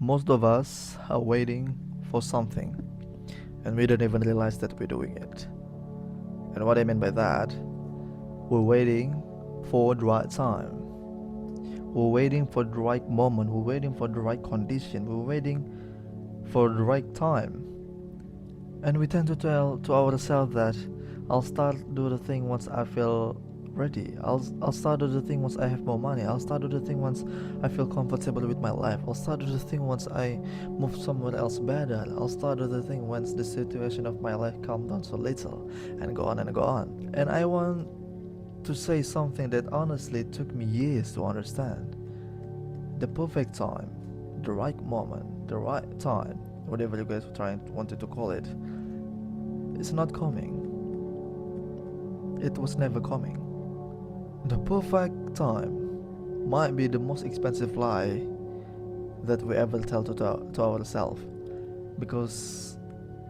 Most of us are waiting for something, and we don't even realize that we're doing it. And what I mean by that, we're waiting for the right time. We're waiting for the right moment. We're waiting for the right condition. We're waiting for the right time. And we tend to tell to ourselves that I'll start do the thing once I feel ready. I'll start do the thing once I have more money. I'll start do the thing once I feel comfortable with my life. I'll start do the thing once I move somewhere else better. I'll start do the thing once the situation of my life calm down so little, and go on and go on. And I want to say something that honestly took me years to understand. The perfect time, the right moment, the right time, whatever you guys wanted to call it, it's not coming. It was never coming. The perfect time might be the most expensive lie that we ever tell to ourselves, because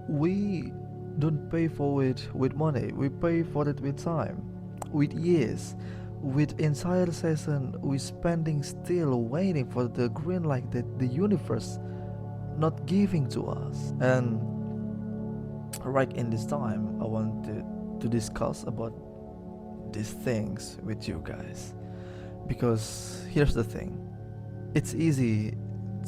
we don't pay for it with money, we pay for it with time, with years, with entire session we spending still waiting for the green light that the universe not giving to us. And right in this time I wanted to discuss about these things with you guys, because here's the thing. It's easy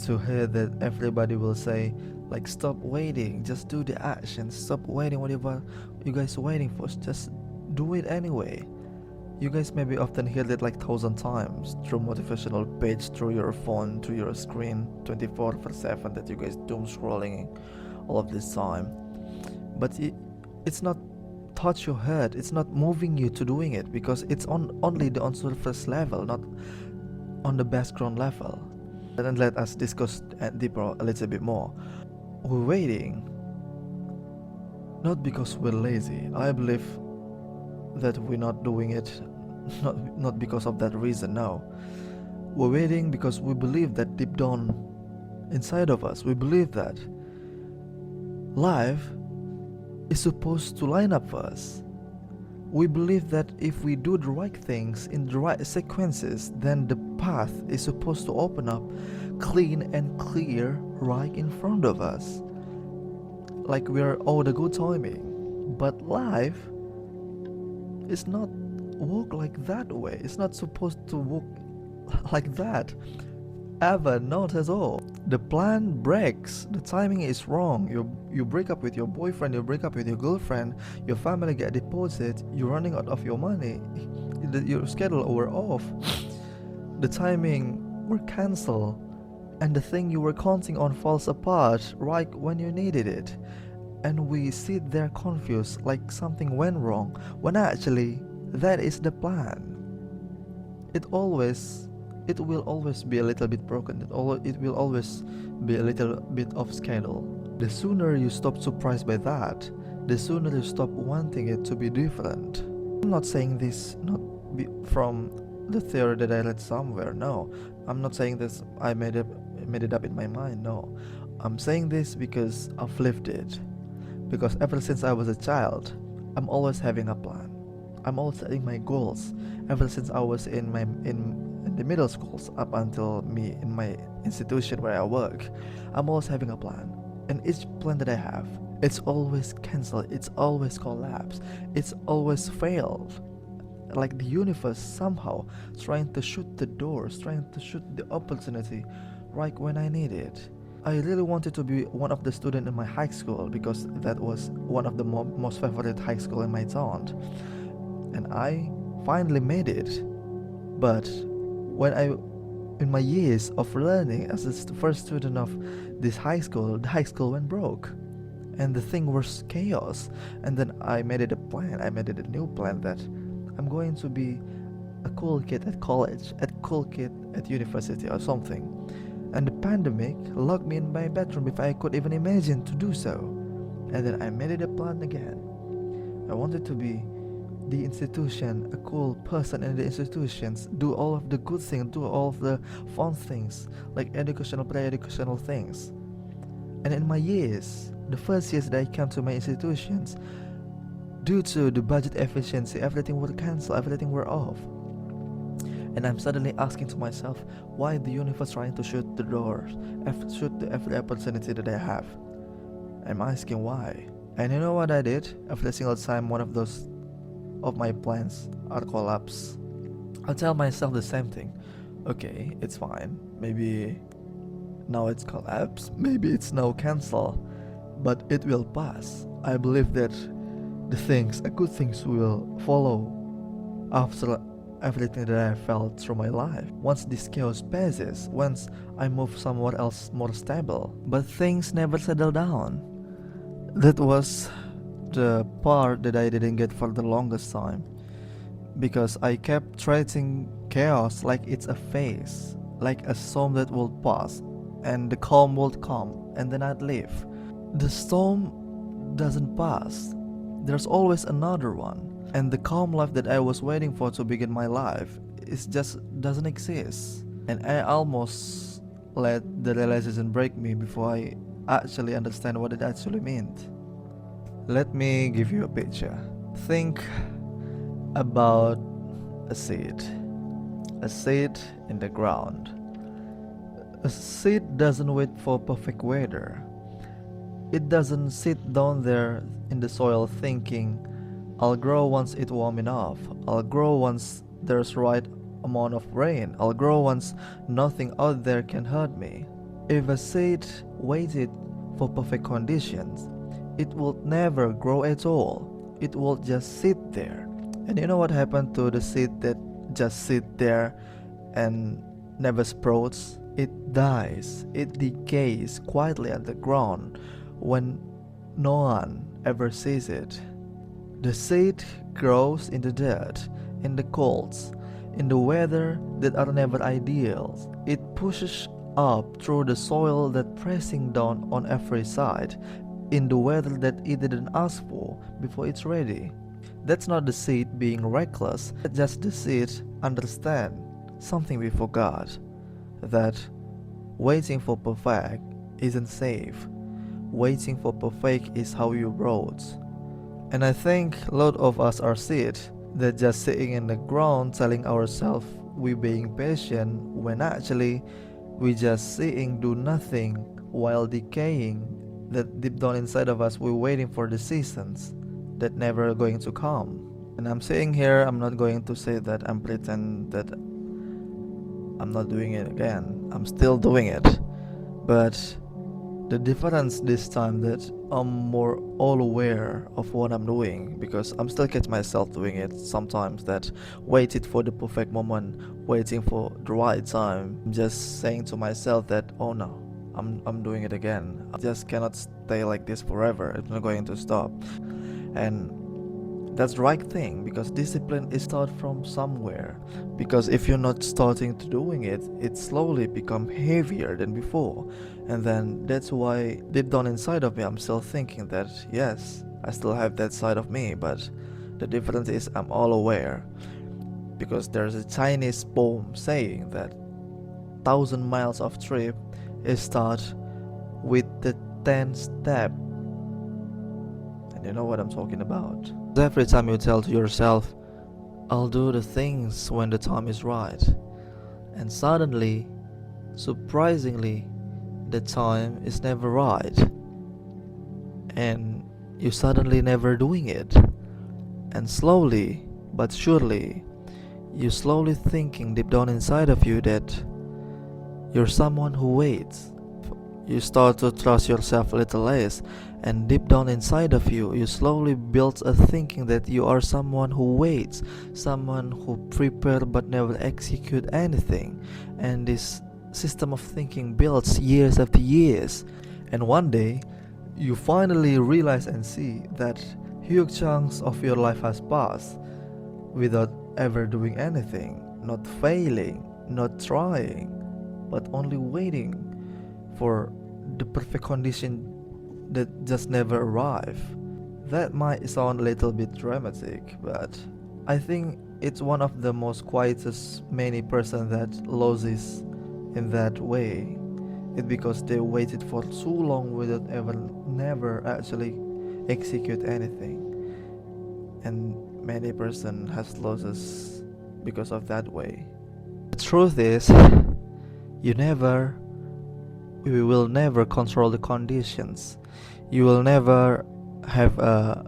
to hear that everybody will say, like, stop waiting, just do the action, stop waiting, whatever you guys waiting for, just do it anyway. You guys maybe often hear that like 1,000 times through motivational page, through your phone, through your screen, 24/7, that you guys doom scrolling all of this time. But it's not touch your head, it's not moving you to doing it, because it's on only the on surface level, not on the background level. And then let us discuss deeper a little bit more. We're waiting not because we're lazy. I believe that we're not doing it not because of that reason. No, we're waiting because we believe that deep down inside of us, we believe that life is supposed to line up for us. We believe that if we do the right things in the right sequences, then the path is supposed to open up clean and clear right in front of us, like we're all the good timing. But life is not work like that way. It's not supposed to work like that, ever, not at all. The plan breaks, the timing is wrong. You break up with your boyfriend, you break up with your girlfriend, your family get deported, you're running out of your money, your schedule were off, the timing were cancelled, and the thing you were counting on falls apart right when you needed it. And we sit there confused, like something went wrong, when actually that is the plan. It will always be a little bit broken. It will always be a little bit off schedule. The sooner you stop surprised by that, the sooner you stop wanting it to be different. I'm not saying this from the theory that I read somewhere. No, I'm not saying this I made it up in my mind. No, I'm saying this because I've lived it. Because ever since I was a child, I'm always having a plan. I'm always setting my goals. Ever since I was in the middle schools up until me in my institution where I work, I'm always having a plan. And each plan that I have, it's always cancelled, it's always collapsed, it's always failed. Like the universe somehow trying to shoot the doors, trying to shoot the opportunity right when I need it. I really wanted to be one of the students in my high school, because that was one of the most favorite high school in my town. And I finally made it. But in my years of learning as the first student of this high school, the high school went broke. And the thing was chaos. And then I made it a plan. I made it a new plan that I'm going to be a cool kid at college, a cool kid at university or something. And the pandemic locked me in my bedroom before I could even imagine to do so. And then I made it a plan again. I wanted to be the institution, a cool person in the institutions, do all of the good things, do all of the fun things, like educational, pre-educational things. And in my years, the first years that I came to my institutions, due to the budget efficiency, everything were cancelled, everything were off. And I'm suddenly asking to myself, why the universe trying to shoot the doors, shoot the every opportunity that I have? I'm asking why. And you know what I did? Every single time one of those of my plans are collapse, I'll tell myself the same thing. Okay, it's fine. Maybe now it's collapse. Maybe it's now cancel. But it will pass. I believe that good things will follow after everything that I felt through my life. Once this chaos passes, once I move somewhere else more stable. But things never settle down. That was the part that I didn't get for the longest time, because I kept treating chaos like it's a phase, like a storm that will pass, and the calm will come, and then I'd leave. The storm doesn't pass, there's always another one, and the calm life that I was waiting for to begin my life is just doesn't exist. And I almost let the realization break me before I actually understand what it actually meant. Let me give you a picture. Think about a seed. A seed in the ground. A seed doesn't wait for perfect weather. It doesn't sit down there in the soil thinking, I'll grow once it's warm enough. I'll grow once there's right amount of rain. I'll grow once nothing out there can hurt me. If a seed waited for perfect conditions, it will never grow at all. It will just sit there. And you know what happened to the seed that just sit there and never sprouts? It dies. It decays quietly on the ground when no one ever sees it. The seed grows in the dirt, in the colds, in the weather that are never ideal. It pushes up through the soil that pressing down on every side, in the weather that it didn't ask for before it's ready. That's not the seed being reckless, that's just the seed understand something we forgot, that waiting for perfect isn't safe. Waiting for perfect is how you rode. And I think a lot of us are seed that just sitting in the ground telling ourselves we being patient when actually we just sitting do nothing while decaying, that deep down inside of us we're waiting for the seasons that never going to come. And I'm sitting here, I'm not going to say that I'm pretend that I'm not doing it again. I'm still doing it. But the difference this time that I'm more all aware of what I'm doing, because I'm still catch myself doing it sometimes, that waited for the perfect moment, waiting for the right time, just saying to myself that oh no, I'm doing it again. I just cannot stay like this forever. It's not going to stop. And that's the right thing, because discipline is start from somewhere. Because if you're not starting to doing it, it slowly become heavier than before. And then that's why deep down inside of me I'm still thinking that yes, I still have that side of me, but the difference is I'm all aware. Because there's a Chinese poem saying that 1,000 miles of trip is start with the 10th step. And you know what I'm talking about. Every time you tell to yourself, I'll do the things when the time is right, and suddenly, surprisingly, the time is never right, and you suddenly never doing it, and slowly but surely, you slowly thinking deep down inside of you that you're someone who waits. You start to trust yourself a little less, and deep down inside of you, you slowly build a thinking that you are someone who waits, someone who prepare but never execute anything. And this system of thinking builds years after years. And one day, you finally realize and see that huge chunks of your life has passed without ever doing anything, not failing, not trying, but only waiting for the perfect condition that just never arrive. That might sound a little bit dramatic, but I think it's one of the most quietest many person that loses in that way. It's because they waited for too long without ever never actually execute anything. And many person has losses because of that way. The truth is, you never, you will never control the conditions. You will never have a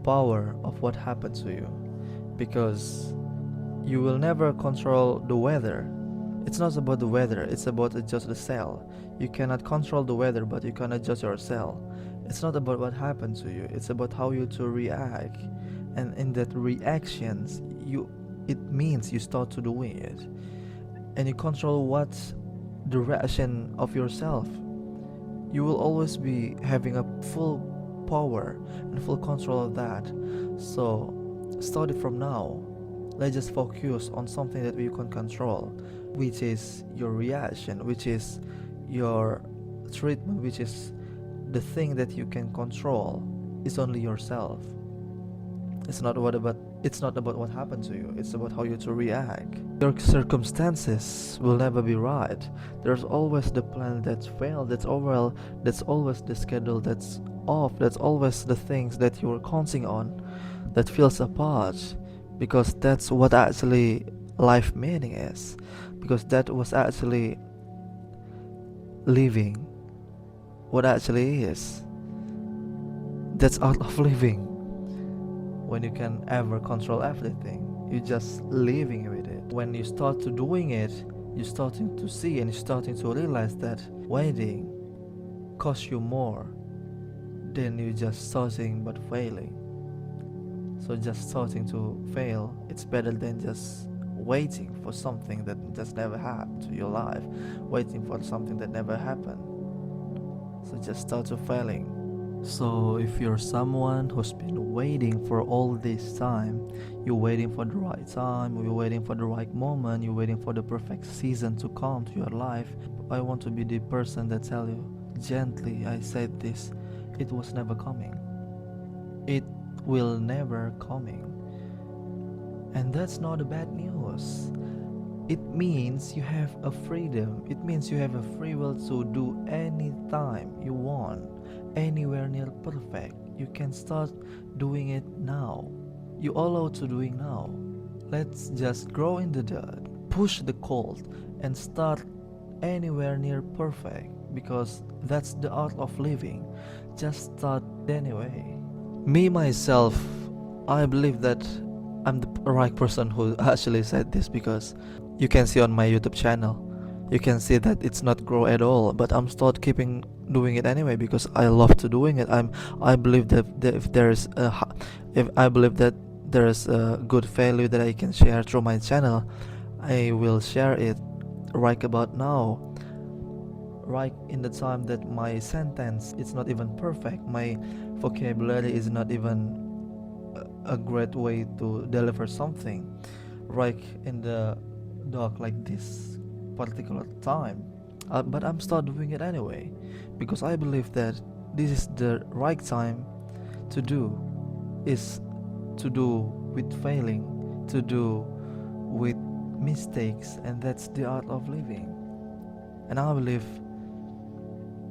power of what happened to you, because you will never control the weather. It's not about the weather, it's about adjust the cell. You cannot control the weather, but you can adjust your cell. It's not about what happened to you, it's about how you to react. And in that reactions, it means you start to doing it. And you control what the reaction of yourself. You will always be having a full power and full control of that. So start it from now. Let's just focus on something that you can control, which is your reaction, which is your treatment, which is the thing that you can control. It's only yourself. It's not about what happened to you, it's about how you to react. Your circumstances will never be right. There's always the plan that's failed, that's always the schedule that's off, that's always the things that you're counting on that feels apart, because that's what actually life meaning is, because that was actually living, what actually is. That's out of living. When you can ever control everything, you just living with it. When you start to doing it, you're starting to see and you're starting to realize that waiting costs you more than you just starting but failing. So just starting to fail, it's better than just waiting for something that just never happened to your life, waiting for something that never happened. So just start to failing. So if you're someone who's been waiting for all this time, you're waiting for the right time, you're waiting for the right moment, you're waiting for the perfect season to come to your life, I want to be the person that tell you, gently I said this, it was never coming. It will never coming. And that's not a bad news. It means you have a freedom. It means you have a free will to do any time you want, anywhere near perfect. You can start doing it now. You allowed to doing now. Let's just grow in the dirt, push the cold, and start anywhere near perfect, because that's the art of living. Just start anyway. Me myself, I believe that I'm the right person who actually said this, because you can see on my YouTube channel, you can see that it's not grow at all, but I'm start keeping doing it anyway because I love to doing it. I believe that if I believe that there is a good value that I can share through my channel, I will share it right about now, right in the time that my sentence is not even perfect, my vocabulary is not even a great way to deliver something, right in the dark like this particular time. But I'm start doing it anyway, because I believe that this is the right time to do, is to do with failing, to do with mistakes, and that's the art of living. And I believe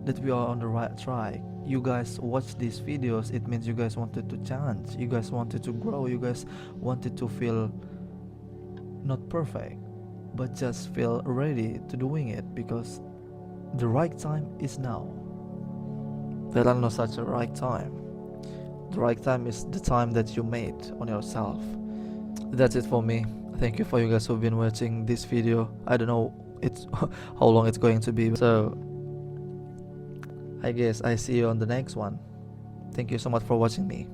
that we are on the right track. You guys watch these videos, it means you guys wanted to challenge, you guys wanted to grow, you guys wanted to feel not perfect, but just feel ready to doing it, because the right time is now. There are no such a right time. The right time is the time that you made on yourself. That's it for me. Thank you for you guys who've been watching this video. I don't know it's how long it's going to be, so I guess I see you on the next one. Thank you so much for watching me.